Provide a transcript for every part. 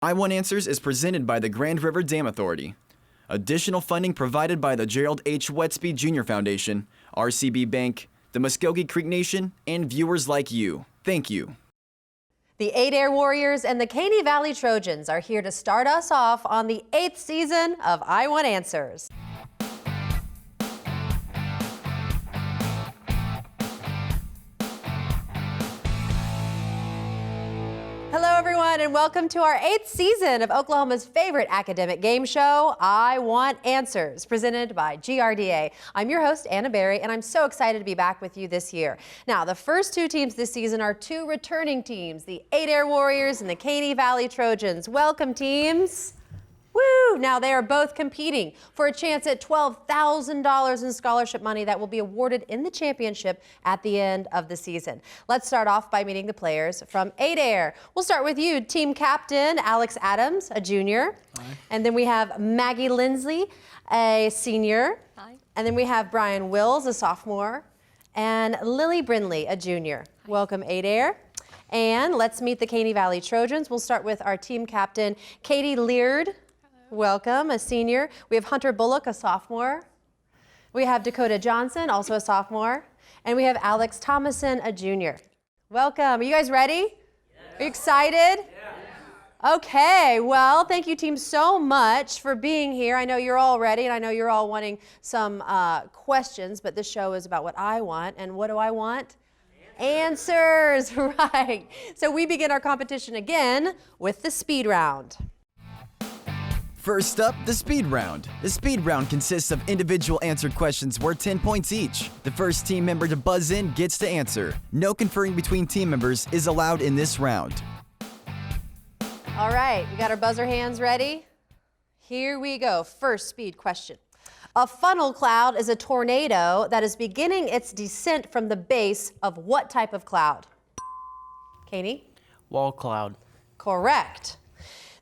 I-1 Answers is presented by the Grand River Dam Authority. Additional funding provided by the Gerald H. Westby Jr. Foundation, RCB Bank, the Muscogee Creek Nation, and viewers like you. Thank you. The Adair Warriors and the Caney Valley Trojans are here to start us off on the 8th season of I-1 Answers. Hello everyone and welcome to our 8th season of Oklahoma's favorite academic game show, I-1 Answers, presented by GRDA. I'm your host, Anna Berry, and I'm so excited to be back with you this year. Now, the first two teams this season are two returning teams, the Adair Warriors and the Caney Valley Trojans. Welcome, teams. Woo! Now they are both competing for a chance at $12,000 in scholarship money that will be awarded in the championship at the end of the season. Let's start off by meeting the players from Adair. We'll start with you, team captain Alex Adams, a junior. Hi. And then we have Maggie Lindsley, a senior. Hi. And then we have Brian Wills, a sophomore, and Lily Brindley, a junior. Hi. Welcome, Adair. And let's meet the Caney Valley Trojans. We'll start with our team captain, Katie Leard. Welcome, a senior. We have Hunter Bullock, a sophomore. We have Dakota Johnson, also a sophomore. And we have Alex Thomason, a junior. Welcome. Are you guys ready? Yes. Are you excited? Yes. Okay, well, thank you team so much for being here. I know you're all ready and I know you're all wanting some questions, but this show is about what I want. And what do I want? Answers, right. So we begin our competition again with the speed round. First up, the speed round. The speed round consists of individual answered questions worth 10 points each. The first team member to buzz in gets to answer. No conferring between team members is allowed in this round. All right, we got our buzzer hands ready? Here we go. First speed question. A funnel cloud is a tornado that is beginning its descent from the base of what type of cloud? Caney? Wall cloud. Correct.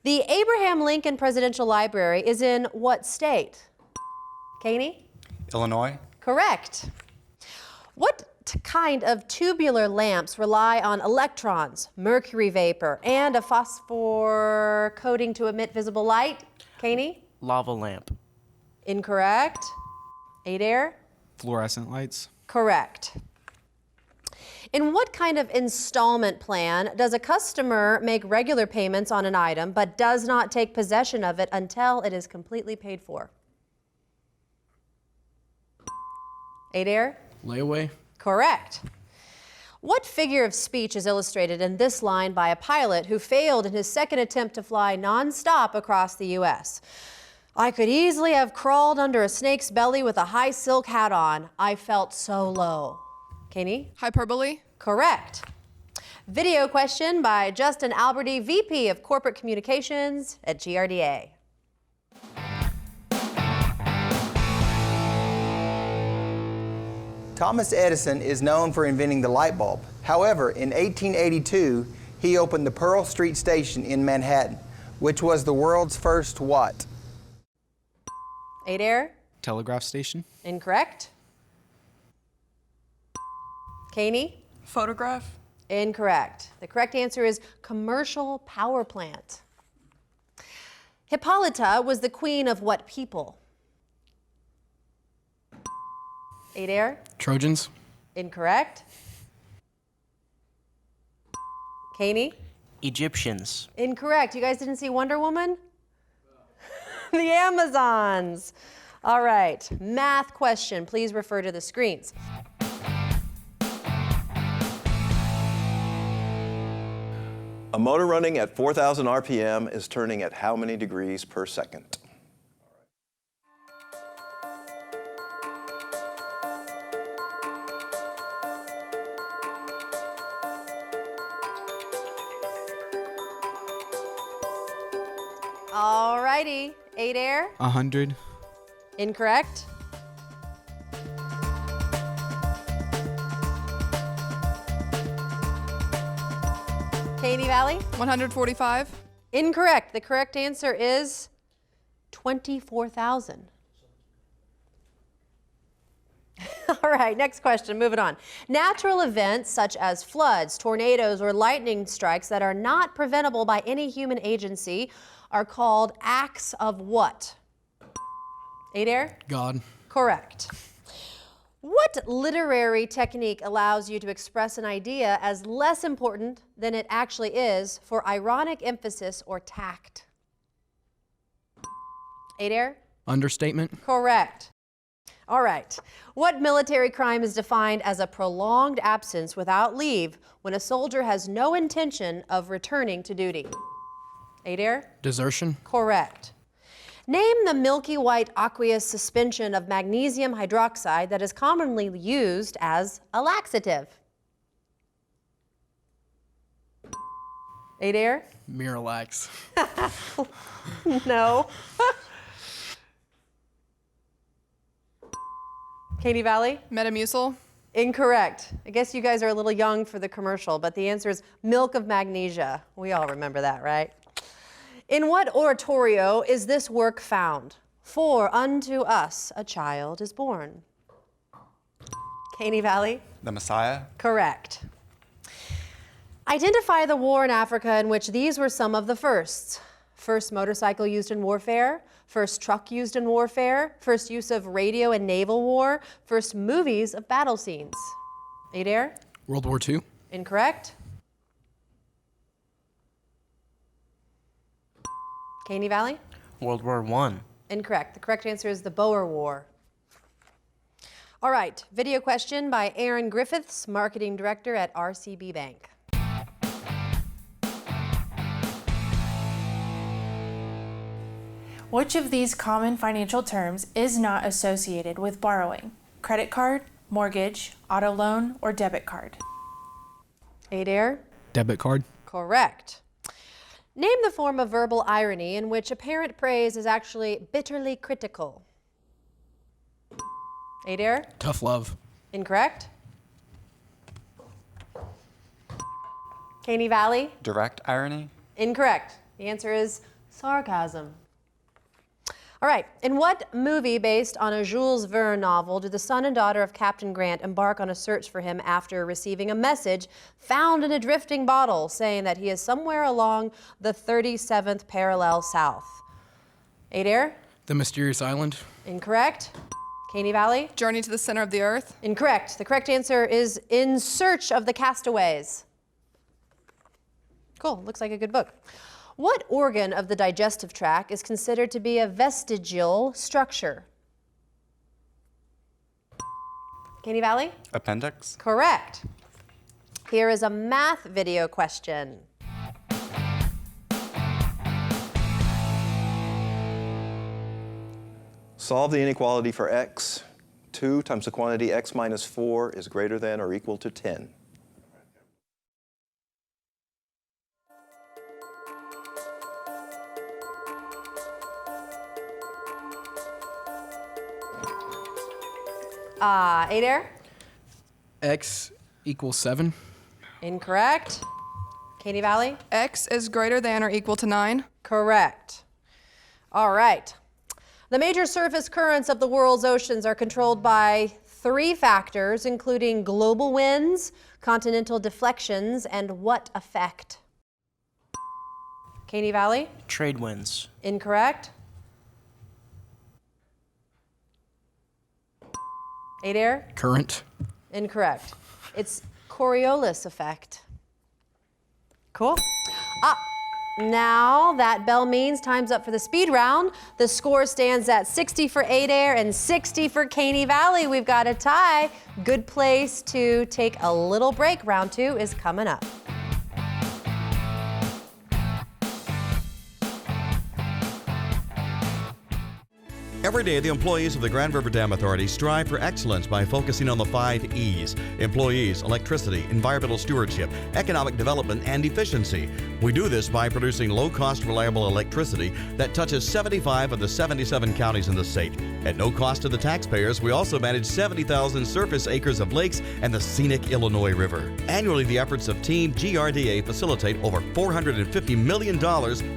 The Abraham Lincoln Presidential Library is in what state? Caney? Illinois. Correct. What kind of tubular lamps rely on electrons, mercury vapor, and a phosphor coating to emit visible light? Caney? Lava lamp. Incorrect. Adair? Fluorescent lights. Correct. In what kind of installment plan does a customer make regular payments on an item but does not take possession of it until it is completely paid for? Adair? Layaway. Correct. What figure of speech is illustrated in this line by a pilot who failed in his second attempt to fly nonstop across the U.S.? I could easily have crawled under a snake's belly with a high silk hat on. I felt so low. Caney? Hyperbole. Correct. Video question by Justin Alberty, VP of Corporate Communications at GRDA. Thomas Edison is known for inventing the light bulb. However, in 1882, he opened the Pearl Street Station in Manhattan, which was the world's first what? Adair? Telegraph station. Incorrect. Caney? Photograph. Incorrect. The correct answer is commercial power plant. Hippolyta was the queen of what people? Adair? Trojans. Incorrect. Caney? Egyptians. Incorrect. You guys didn't see Wonder Woman? The Amazons. All right. Math question. Please refer to the screens. A motor running at 4,000 RPM is turning at how many degrees per second? All righty. Adair? 100. Incorrect. Caney Valley? 145. Incorrect. The correct answer is 24,000. All right, next question, moving on. Natural events such as floods, tornadoes, or lightning strikes that are not preventable by any human agency are called acts of what? Adair? God. Correct. What literary technique allows you to express an idea as less important than it actually is for ironic emphasis or tact? Adair? Understatement. Correct. All right. What military crime is defined as a prolonged absence without leave when a soldier has no intention of returning to duty? Adair? Desertion. Correct. Name the milky white aqueous suspension of magnesium hydroxide that is commonly used as a laxative. Adair? Miralax. No. Caney Valley? Metamucil. Incorrect. I guess you guys are a little young for the commercial, but the answer is milk of magnesia. We all remember that, right? In what oratorio is this work found? For unto us a child is born. Caney Valley? The Messiah. Correct. Identify the war in Africa in which these were some of the firsts. First motorcycle used in warfare, first truck used in warfare, first use of radio in naval war, first movies of battle scenes. Adair? World War II. Incorrect. Caney Valley? World War I. Incorrect. The correct answer is the Boer War. All right, video question by Erin Griffiths, Marketing Director at RCB Bank. Which of these common financial terms is not associated with borrowing? Credit card, mortgage, auto loan, or debit card? Adair? Debit card. Correct. Name the form of verbal irony in which apparent praise is actually bitterly critical. Adair? Tough love. Incorrect. Caney Valley? Direct irony. Incorrect. The answer is sarcasm. All right, in what movie based on a Jules Verne novel do the son and daughter of Captain Grant embark on a search for him after receiving a message found in a drifting bottle saying that he is somewhere along the 37th parallel south? Adair? The Mysterious Island. Incorrect. Caney Valley? Journey to the Center of the Earth. Incorrect. The correct answer is In Search of the Castaways. Cool, looks like a good book. What organ of the digestive tract is considered to be a vestigial structure? Caney Valley? Appendix. Correct. Here is a math video question. Solve the inequality for x. 2 times the quantity x minus 4 is greater than or equal to 10. Adair? X equals 7. Incorrect. Caney Valley? X is greater than or equal to 9. Correct. All right. The major surface currents of the world's oceans are controlled by 3 factors, including global winds, continental deflections, and what effect? Caney Valley? Trade winds. Incorrect. Adair? Current. Incorrect. It's Coriolis effect. Cool. Now that bell means time's up for the speed round. The score stands at 60 for Adair and 60 for Caney Valley. We've got a tie. Good place to take a little break. Round 2 is coming up. Every day, the employees of the Grand River Dam Authority strive for excellence by focusing on the 5 E's: employees, electricity, environmental stewardship, economic development, and efficiency. We do this by producing low-cost, reliable electricity that touches 75 of the 77 counties in the state. At no cost to the taxpayers, we also manage 70,000 surface acres of lakes and the scenic Illinois River. Annually, the efforts of Team GRDA facilitate over $450 million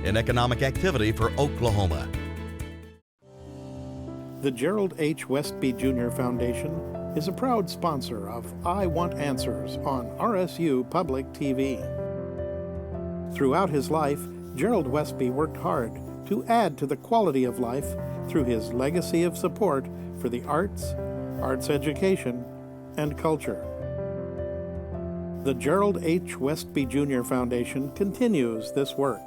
in economic activity for Oklahoma. The Gerald H. Westby Jr. Foundation is a proud sponsor of I Want Answers on RSU Public TV. Throughout his life, Gerald Westby worked hard to add to the quality of life through his legacy of support for the arts, arts education, and culture. The Gerald H. Westby Jr. Foundation continues this work.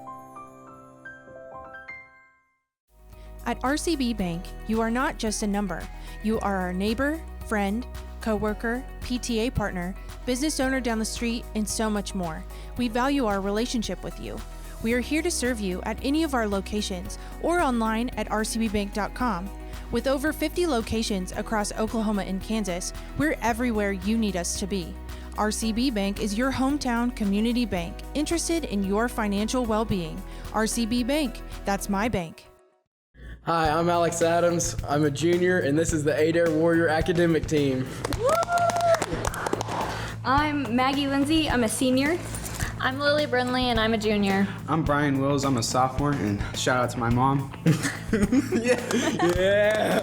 At RCB Bank, you are not just a number. You are our neighbor, friend, coworker, PTA partner, business owner down the street, and so much more. We value our relationship with you. We are here to serve you at any of our locations or online at rcbbank.com. With over 50 locations across Oklahoma and Kansas, we're everywhere you need us to be. RCB Bank is your hometown community bank, interested in your financial well-being. RCB Bank, that's my bank. Hi, I'm Alex Adams. I'm a junior, and this is the Adair Warrior academic team. I'm Maggie Lindsay. I'm a senior. I'm Lily Brindley, and I'm a junior. I'm Brian Wills. I'm a sophomore, and shout out to my mom. Yeah.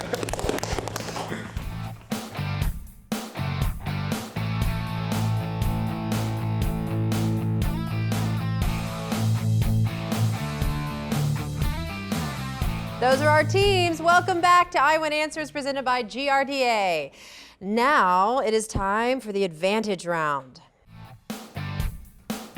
Those are our teams. Welcome back to I Want Answers presented by GRDA. Now it is time for the advantage round.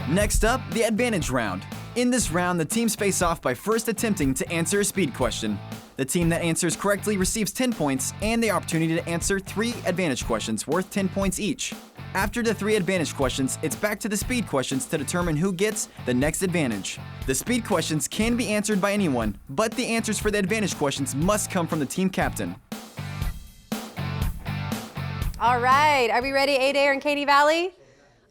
Next up, the advantage round. In this round, the teams face off by first attempting to answer a speed question. The team that answers correctly receives 10 points and the opportunity to answer 3 advantage questions worth 10 points each. After the 3 advantage questions, it's back to the speed questions to determine who gets the next advantage. The speed questions can be answered by anyone, but the answers for the advantage questions must come from the team captain. All right, are we ready, Adair and Caney Valley?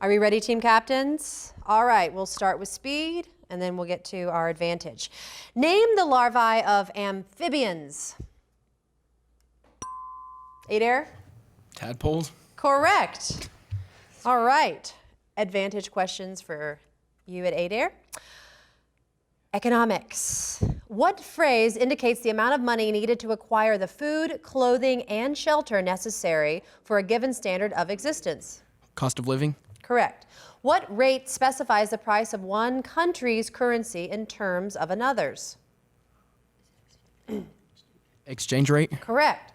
Are we ready, team captains? All right, we'll start with speed and then we'll get to our advantage. Name the larvae of amphibians. Adair? Tadpoles. Correct. All right, advantage questions for you at Adair. Economics. What phrase indicates the amount of money needed to acquire the food, clothing, and shelter necessary for a given standard of existence? Cost of living. Correct. What rate specifies the price of one country's currency in terms of another's? Exchange rate. Correct.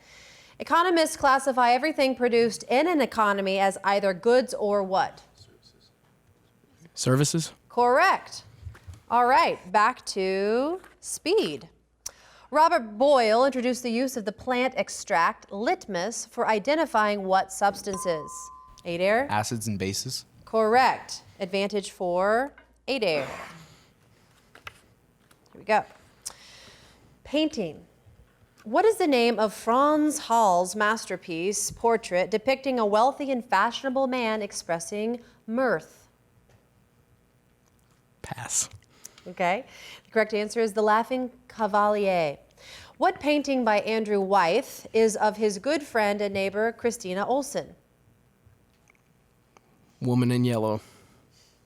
Economists classify everything produced in an economy as either goods or what? Services. Correct. All right, back to speed. Robert Boyle introduced the use of the plant extract litmus for identifying what substances? Adair? Acids and bases. Correct. Advantage for Adair. Here we go. Painting. What is the name of Franz Hall's masterpiece portrait depicting a wealthy and fashionable man expressing mirth? Pass. Okay. The correct answer is The Laughing Cavalier. What painting by Andrew Wythe is of his good friend and neighbor Christina Olson? Woman in Yellow.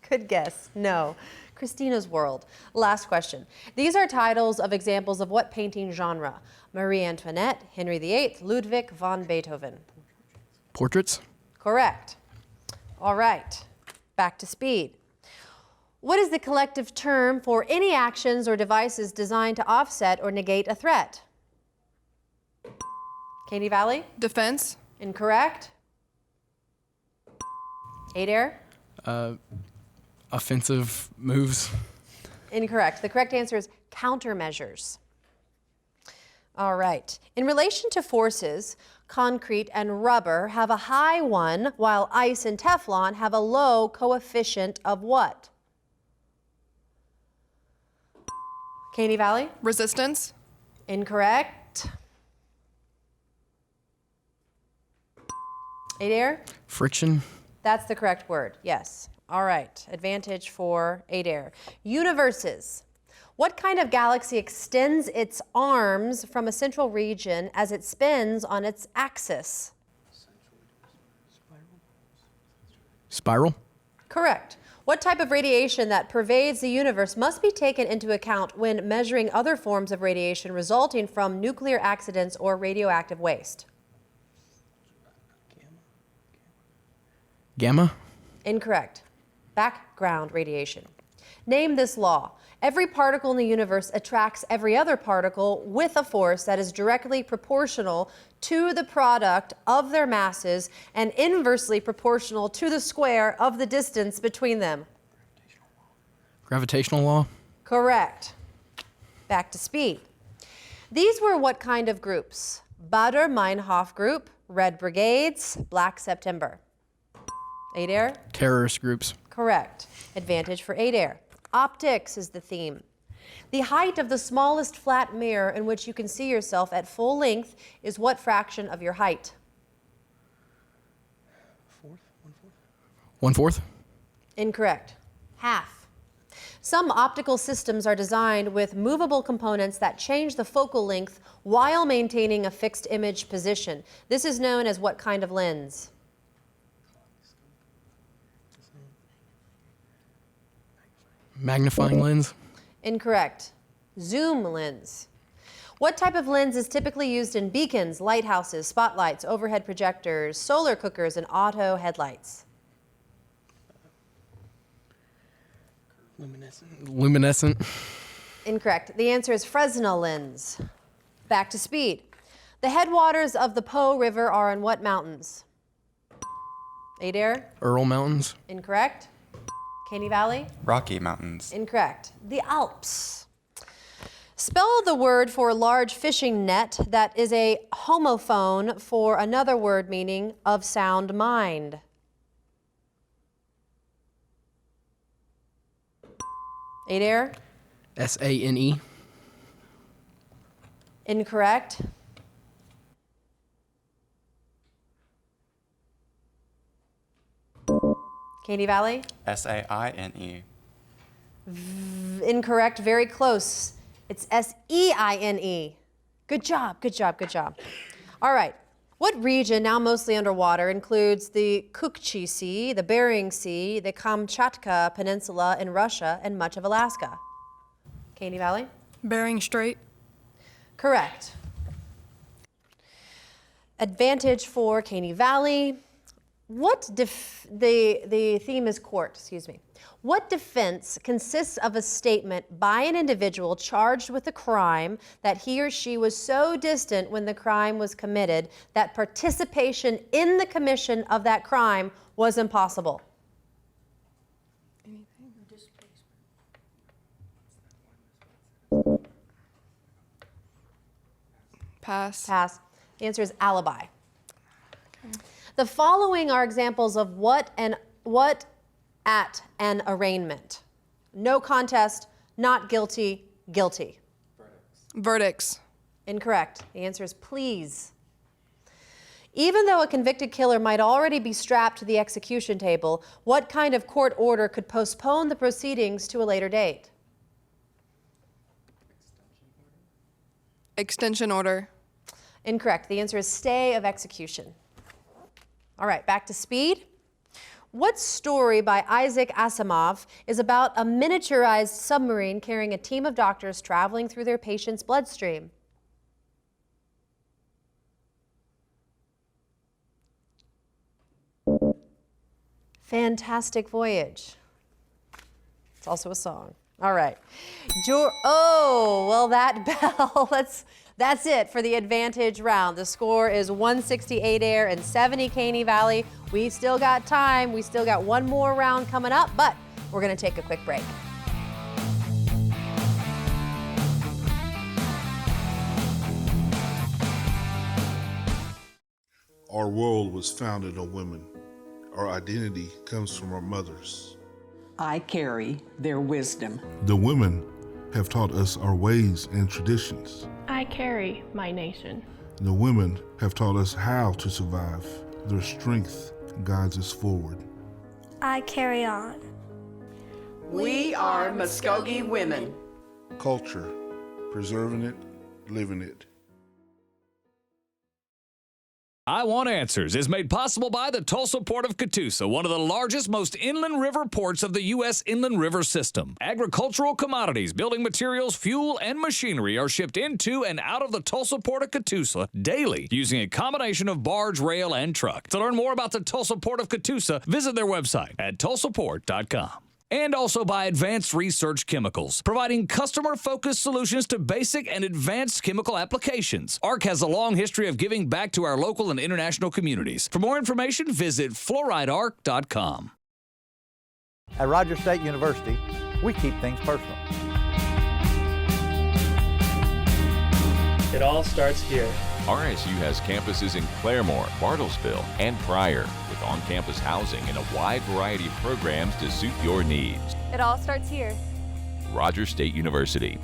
Good guess. No. Christina's World. Last question. These are titles of examples of what painting genre? Marie Antoinette, Henry VIII, Ludwig von Beethoven. Portraits. Correct. All right. Back to speed. What is the collective term for any actions or devices designed to offset or negate a threat? Caney Valley? Defense. Incorrect. Adair? Offensive moves. Incorrect. The correct answer is countermeasures. All right. In relation to forces, concrete and rubber have a high one, while ice and Teflon have a low coefficient of what? Caney Valley? Resistance. Incorrect. Adair? Friction. That's the correct word, yes. All right, advantage for Adair. Universes. What kind of galaxy extends its arms from a central region as it spins on its axis? Spiral. Correct. What type of radiation that pervades the universe must be taken into account when measuring other forms of radiation resulting from nuclear accidents or radioactive waste? Gamma? Incorrect. Background radiation. Name this law. Every particle in the universe attracts every other particle with a force that is directly proportional to the product of their masses and inversely proportional to the square of the distance between them. Gravitational law? Correct. Back to speed. These were what kind of groups? Baader-Meinhof Group, Red Brigades, Black September. Adair? Terrorist groups. Correct. Advantage for Adair. Optics is the theme. The height of the smallest flat mirror in which you can see yourself at full length is what fraction of your height? 1/4? Incorrect. Half. Some optical systems are designed with movable components that change the focal length while maintaining a fixed image position. This is known as what kind of lens? Magnifying lens? Incorrect. Zoom lens. What type of lens is typically used in beacons, lighthouses, spotlights, overhead projectors, solar cookers, and auto headlights? Luminescent? Incorrect. The answer is Fresnel lens. Back to speed. The headwaters of the Po River are in what mountains? Adair? Ural Mountains? Incorrect. Caney Valley? Rocky Mountains. Incorrect. The Alps. Spell the word for large fishing net that is a homophone for another word meaning of sound mind. Adair? SANE? Incorrect. Caney Valley? SAINE. Incorrect, very close. It's SEINE. Good job, good job, good job. All right, what region, now mostly underwater, includes the Chukchi Sea, the Bering Sea, the Kamchatka Peninsula in Russia, and much of Alaska? Caney Valley? Bering Strait. Correct. Advantage for Caney Valley. The theme is court, excuse me. What defense consists of a statement by an individual charged with a crime that he or she was so distant when the crime was committed that participation in the commission of that crime was impossible? Pass. Pass. The answer is alibi. Okay. The following are examples of what at an arraignment. No contest, not guilty, guilty. Verdicts. Incorrect. The answer is please. Even though a convicted killer might already be strapped to the execution table, what kind of court order could postpone the proceedings to a later date? Extension order. Incorrect. The answer is stay of execution. All right, back to speed. What story by Isaac Asimov is about a miniaturized submarine carrying a team of doctors traveling through their patient's bloodstream? Fantastic Voyage. It's also a song. All right. Oh, well, that bell, that's it for the advantage round. The score is 168 Adair and 70 Caney Valley. We still got time. We still got one more round coming up, but we're going to take a quick break. Our world was founded on women. Our identity comes from our mothers. I carry their wisdom. The women have taught us our ways and traditions. I carry my nation. The women have taught us how to survive. Their strength guides us forward. I carry on. We are Muscogee women. Culture, preserving it, living it. I Want Answers is made possible by the Tulsa Port of Catoosa, one of the largest, most inland river ports of the U.S. inland river system. Agricultural commodities, building materials, fuel, and machinery are shipped into and out of the Tulsa Port of Catoosa daily using a combination of barge, rail, and truck. To learn more about the Tulsa Port of Catoosa, visit their website at tulsaport.com. And also by Advanced Research Chemicals, providing customer-focused solutions to basic and advanced chemical applications. ARC has a long history of giving back to our local and international communities. For more information, visit fluoridearc.com. At Rogers State University, we keep things personal. It all starts here. RSU has campuses in Claremore, Bartlesville, and Pryor, with on-campus housing and a wide variety of programs to suit your needs. It all starts here. Rogers State University.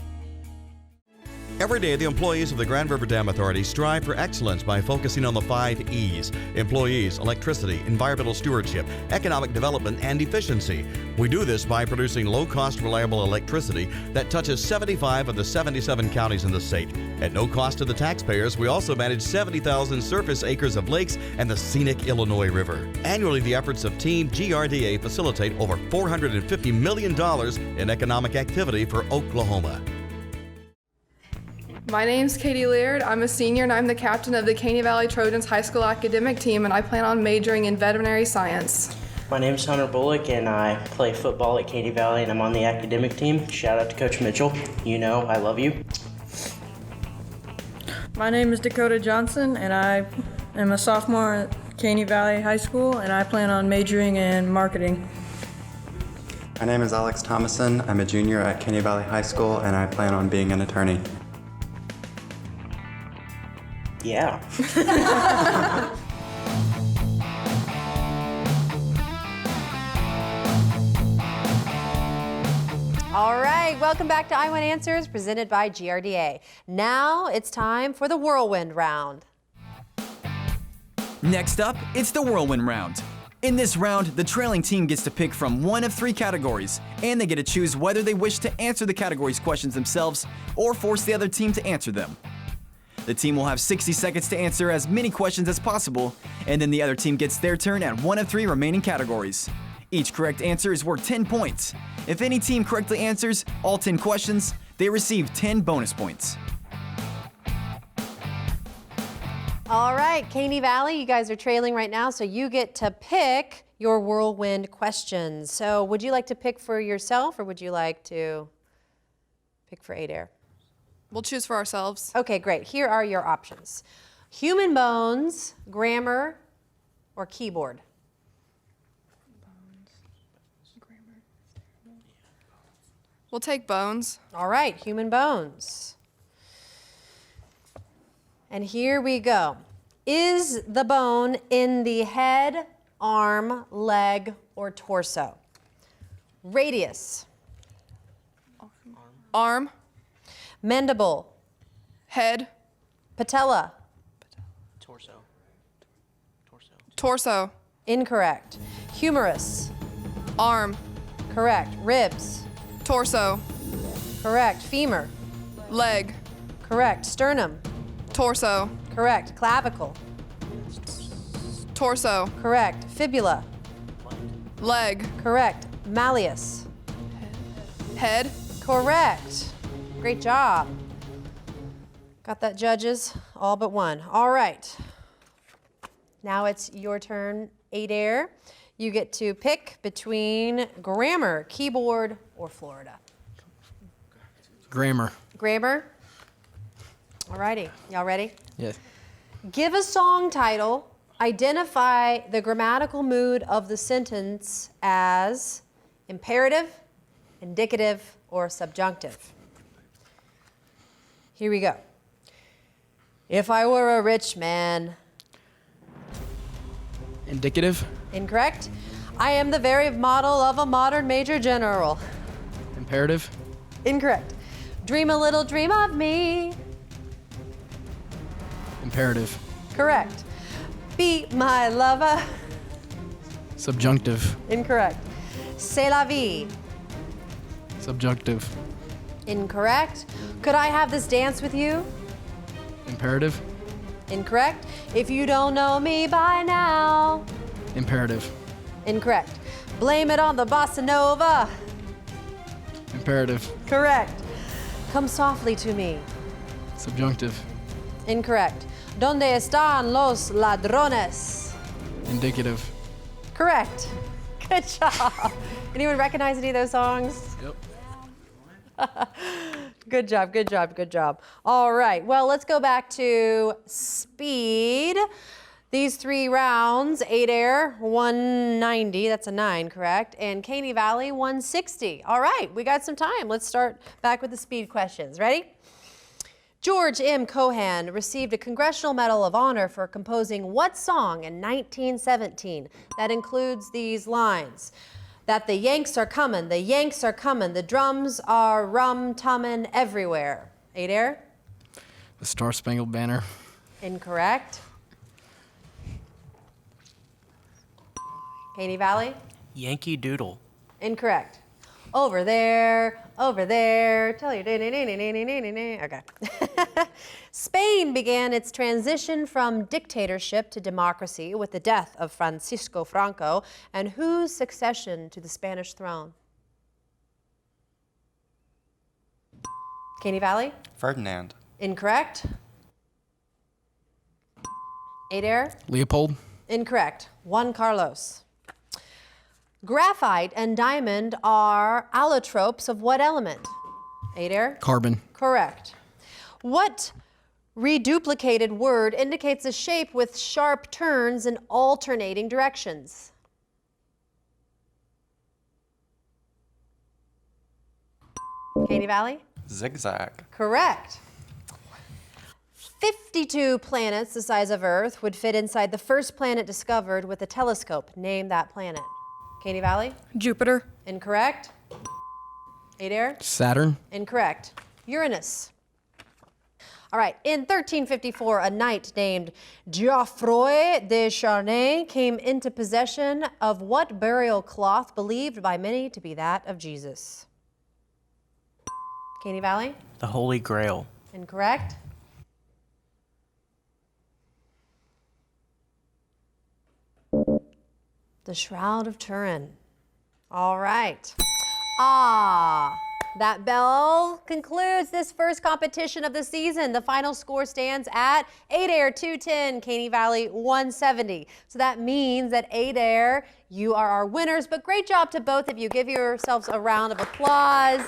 Every day, the employees of the Grand River Dam Authority strive for excellence by focusing on the 5 E's: employees, electricity, environmental stewardship, economic development, and efficiency. We do this by producing low-cost, reliable electricity that touches 75 of the 77 counties in the state. At no cost to the taxpayers, we also manage 70,000 surface acres of lakes and the scenic Illinois River. Annually, the efforts of Team GRDA facilitate over $450 million in economic activity for Oklahoma. My name's Katie Laird. I'm a senior and I'm the captain of the Caney Valley Trojans high school academic team, and I plan on majoring in veterinary science. My name's Hunter Bullock and I play football at Caney Valley and I'm on the academic team. Shout out to Coach Mitchell. You know I love you. My name is Dakota Johnson and I am a sophomore at Caney Valley High School and I plan on majoring in marketing. My name is Alex Thomason. I'm a junior at Caney Valley High School and I plan on being an attorney. Yeah. All right, welcome back to I Want Answers, presented by GRDA. Now it's time for the Whirlwind round. Next up, it's the Whirlwind round. In this round, the trailing team gets to pick from one of 3 categories, and they get to choose whether they wish to answer the category's questions themselves or force the other team to answer them. The team will have 60 seconds to answer as many questions as possible, and then the other team gets their turn at one of 3 remaining categories. Each correct answer is worth 10 points. If any team correctly answers all 10 questions, they receive 10 bonus points. All right, Caney Valley, you guys are trailing right now, so you get to pick your Whirlwind questions. So would you like to pick for yourself or would you like to pick for Adair? We'll choose for ourselves. Okay, great. Here are your options. Human bones, grammar, or keyboard? We'll take bones. All right, human bones. And here we go. Is the bone in the head, arm, leg, or torso? Radius. Arm. Mandible. Head. Patella. Torso. Torso. Incorrect. Humerus. Arm. Correct. Ribs. Torso. Correct. Femur. Leg. Correct. Sternum. Torso. Correct. Clavicle. Torso. Correct. Fibula. Leg. Correct. Malleus. Head. Correct. Great job. Got that, judges? All but one. All right. Now it's your turn, Adair. You get to pick between grammar, keyboard, or Florida. Grammar. Grammar? All righty. Y'all ready? Yes. Give a song title. Identify the grammatical mood of the sentence as imperative, indicative, or subjunctive. Here we go. If I were a rich man. Indicative. Incorrect. I am the very model of a modern major general. Imperative. Incorrect. Dream a little dream of me. Imperative. Correct. Be my lover. Subjunctive. Incorrect. C'est la vie. Subjunctive. Incorrect. Could I have this dance with you? Imperative. Incorrect. If you don't know me by now. Imperative. Incorrect. Blame it on the bossa nova. Imperative. Correct. Come softly to me. Subjunctive. Incorrect. ¿Dónde están los ladrones? Indicative. Correct. Good job. Anyone recognize any of those songs? Yep. Good job, good job, good job. All right, well, let's go back to speed. These 3 rounds, Adair, 190, that's a 9, correct? And Caney Valley, 160. All right, we got some time. Let's start back with the speed questions. Ready? George M. Cohan received a Congressional Medal of Honor for composing what song in 1917 that includes these lines? That the Yanks are coming, the Yanks are coming, the drums are rum-tummin' everywhere. Adair? The Star Spangled Banner. Incorrect. Caney Valley? Yankee Doodle. Incorrect. Over there, tell your okay. Spain began its transition from dictatorship to democracy with the death of Francisco Franco and whose succession to the Spanish throne? Caney Valley? Ferdinand. Incorrect. Adair? Leopold. Incorrect. Juan Carlos. Graphite and diamond are allotropes of what element? Adair? Carbon. Correct. What reduplicated word indicates a shape with sharp turns in alternating directions? Caney Valley? Zigzag. Correct. 52 planets the size of Earth would fit inside the first planet discovered with a telescope. Name that planet. Caney Valley? Jupiter. Incorrect. Adair? Saturn. Incorrect. Uranus. All right, in 1354, a knight named Geoffroy de Charnay came into possession of what burial cloth believed by many to be that of Jesus? Caney Valley? The Holy Grail. Incorrect. The Shroud of Turin. All right. That bell concludes this first competition of the season. The final score stands at Adair 210, Caney Valley 170. So that means that Adair, you are our winners, but great job to both of you. Give yourselves a round of applause.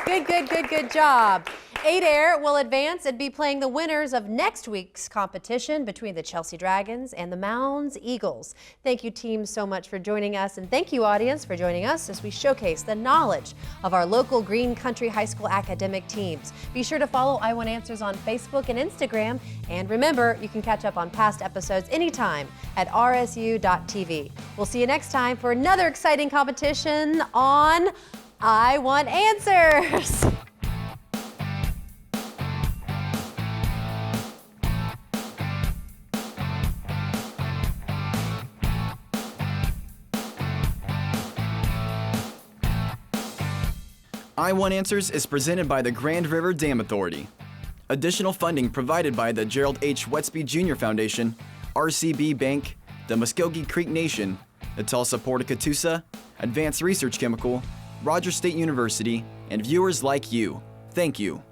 Good job. Adair will advance and be playing the winners of next week's competition between the Chelsea Dragons and the Mounds Eagles. Thank you, team, so much for joining us, and thank you, audience, for joining us as we showcase the knowledge of our local Green Country High School academic teams. Be sure to follow I Want Answers on Facebook and Instagram, and remember, you can catch up on past episodes anytime at rsu.tv. We'll see you next time for another exciting competition on I Want Answers. I Want Answers is presented by the Grand River Dam Authority. Additional funding provided by the Gerald H. Westby Jr. Foundation, RCB Bank, the Muscogee Creek Nation, the Tulsa Port of Catoosa, Advanced Research Chemical, Rogers State University, and viewers like you. Thank you.